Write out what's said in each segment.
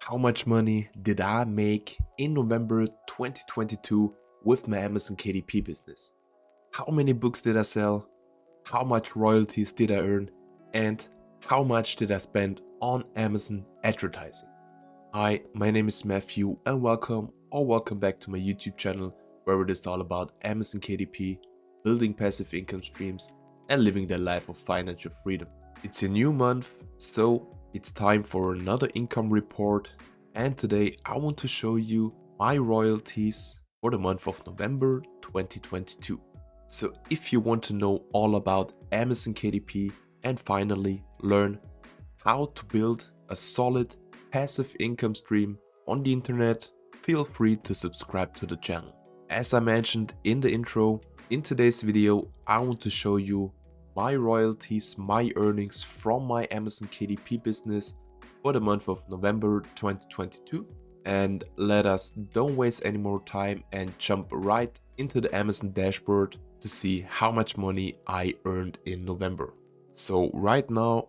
How much money did I make in November 2022 with my Amazon KDP business? How many books did I sell? How much royalties did I earn? And how much did I spend on Amazon advertising? Hi, my name is Matthew and welcome back to my YouTube channel where it is all about Amazon KDP, building passive income streams and living the life of financial freedom. It's a new month, so it's time for another income report, and today I want to show you my royalties for the month of November 2022. So if you want to know all about Amazon KDP and finally learn how to build a solid passive income stream on the internet, feel free to subscribe to the channel. As I mentioned in the intro, in today's video I want to show you my royalties, my earnings from my Amazon KDP business for the month of November 2022. And let us don't waste any more time and jump right into the Amazon dashboard to see how much money I earned in November. So right now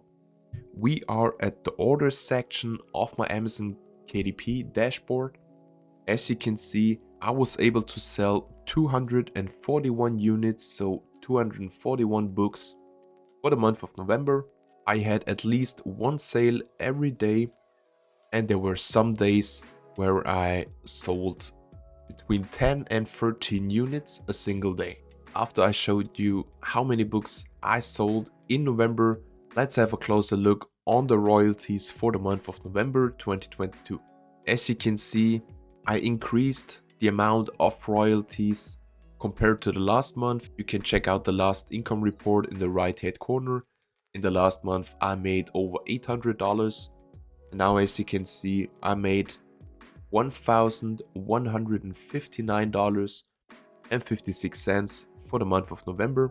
we are at the orders section of my Amazon KDP dashboard. As you can see, I was able to sell 241 units, so 241 books for the month of November. I had at least one sale every day, and there were some days where I sold between 10 and 13 units a single day. After I showed you how many books I sold in November, let's have a closer look on the royalties for the month of November 2022. As you can see, I increased the amount of royalties compared to the last month. You can check out the last income report in the right hand corner. In the last month I made over $800, and now as you can see I made $1,159.56 for the month of November.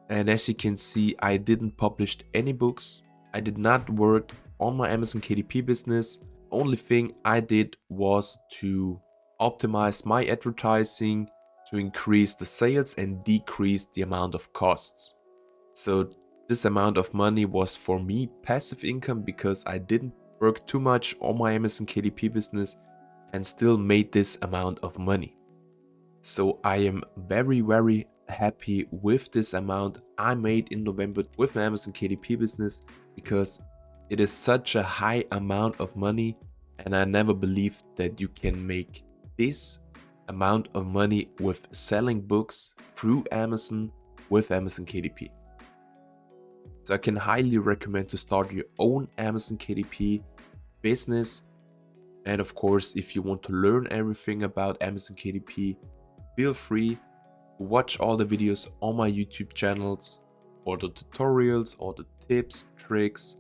And as you can see, I didn't publish any books. I did not work on my Amazon KDP business. Only thing I did was to optimize my advertising to increase the sales and decrease the amount of costs. So this amount of money was for me passive income because I didn't work too much on my Amazon KDP business and still made this amount of money. So I am very happy with this amount I made in November with my Amazon KDP business, because it is such a high amount of money and I never believed that you can make this amount of money with selling books through Amazon with Amazon KDP. So I can highly recommend to start your own Amazon KDP business. And of course, if you want to learn everything about Amazon KDP, feel free to watch all the videos on my YouTube channels, or the tutorials, or the tips, tricks,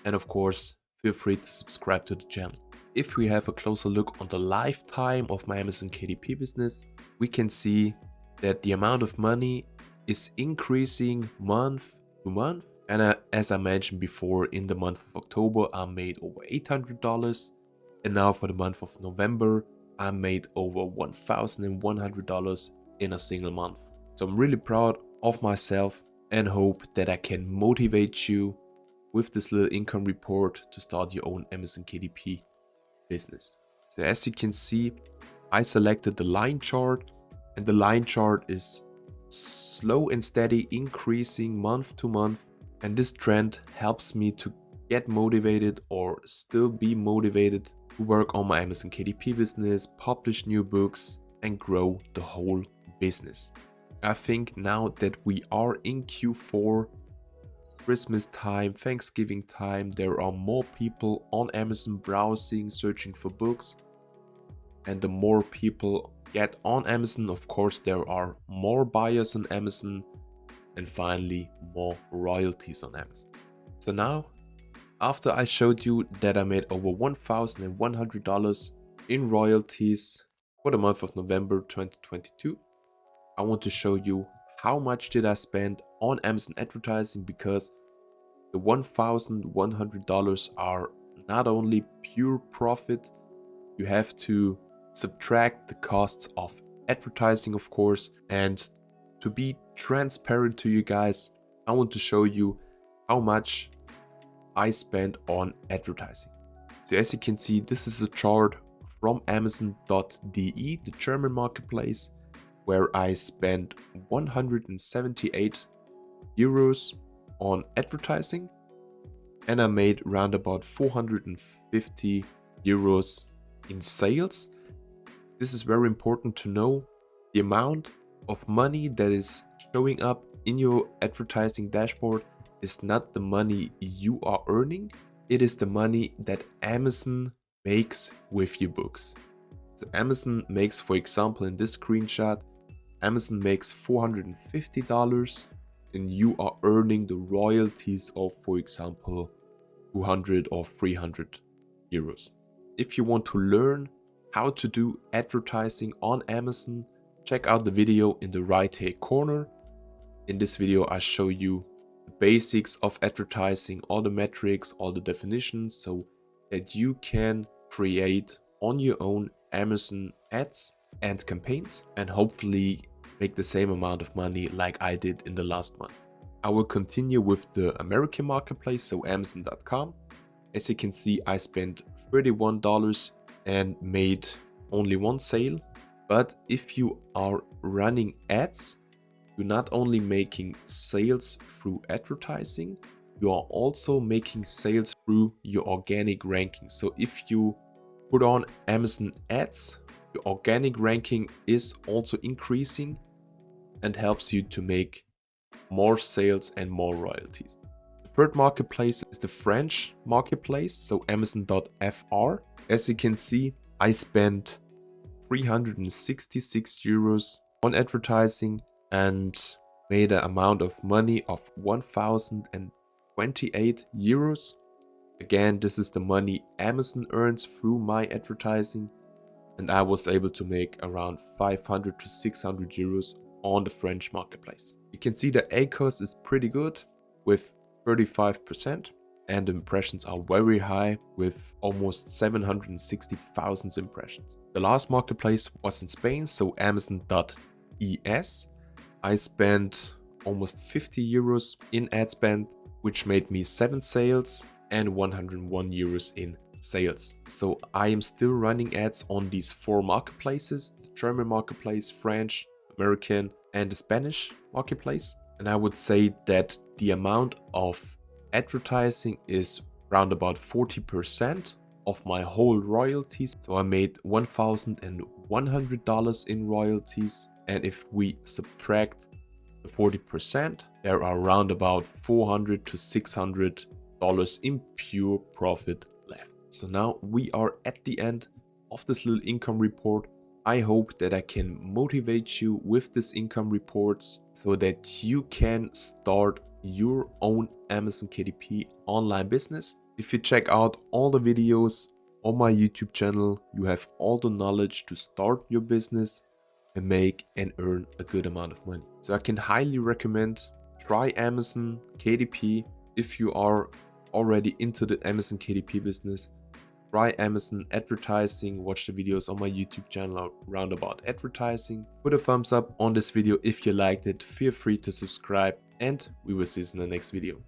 and of course, feel free to subscribe to the channel. If we have a closer look on the lifetime of my Amazon KDP business, we can see that the amount of money is increasing month to month. And as I mentioned before, in the month of October, I made over $800. And now for the month of November, I made over $1,100 in a single month. So I'm really proud of myself and hope that I can motivate you with this little income report to start your own Amazon KDP business. So as you can see, I selected the line chart, and the line chart is slow and steady increasing month to month. And this trend helps me to get motivated, or still be motivated, to work on my Amazon KDP business, publish new books, and grow the whole business. I think now that we are in Q4, Christmas time, Thanksgiving time, there are more people on Amazon browsing, searching for books. And the more people get on Amazon, of course, there are more buyers on Amazon, and finally more royalties on Amazon. So now, after I showed you that I made over $1,100 in royalties for the month of November 2022, I want to show you how much did I spend on Amazon advertising, because the $1,100 are not only pure profit, you have to subtract the costs of advertising, of course. And to be transparent to you guys, I want to show you how much I spend on advertising. So as you can see, this is a chart from Amazon.de, the German marketplace, where I spent 178 euros on advertising and I made around about 450 euros in sales. This is very important to know. The amount of money that is showing up in your advertising dashboard is not the money you are earning. It is the money that Amazon makes with your books. So Amazon makes, for example, in this screenshot, Amazon makes $450 and you are earning the royalties of, for example, 200 or 300 euros. If you want to learn how to do advertising on Amazon, check out the video in the right hand corner. In this video, I show you the basics of advertising, all the metrics, all the definitions, so that you can create on your own Amazon ads and campaigns and hopefully make the same amount of money like I did in the last month. I will continue with the American marketplace, so Amazon.com. As you can see, I spent $31 and made only one sale. But if you are running ads, you're not only making sales through advertising, you are also making sales through your organic ranking. So if you put on Amazon ads, your organic ranking is also increasing and helps you to make more sales and more royalties. The third marketplace is the French marketplace, so Amazon.fr. As you can see, I spent 366 euros on advertising and made an amount of money of 1028 euros. Again, this is the money Amazon earns through my advertising, and I was able to make around 500 to 600 euros on the French marketplace. You can see the ACOS is pretty good with 35%, and the impressions are very high with almost 760,000 impressions. The last marketplace was in Spain, so Amazon.es. I spent almost 50 euros in ad spend, which made me 7 sales and 101 euros in sales. So I am still running ads on these 4 marketplaces: the German marketplace, French, American, and the Spanish marketplace. And I would say that the amount of advertising is around about 40% of my whole royalties. So I made $1,100 in royalties. And if we subtract the 40%, there are around about $400 to $600 in pure profit left. So now we are at the end of this little income report. I hope that I can motivate you with this income reports so that you can start your own Amazon KDP online business. If you check out all the videos on my YouTube channel, you have all the knowledge to start your business and make and earn a good amount of money. So I can highly recommend try Amazon KDP if you are already into the Amazon KDP business. Try Amazon advertising, watch the videos on my YouTube channel around about advertising. Put a thumbs up on this video if you liked it, feel free to subscribe, and we will see you in the next video.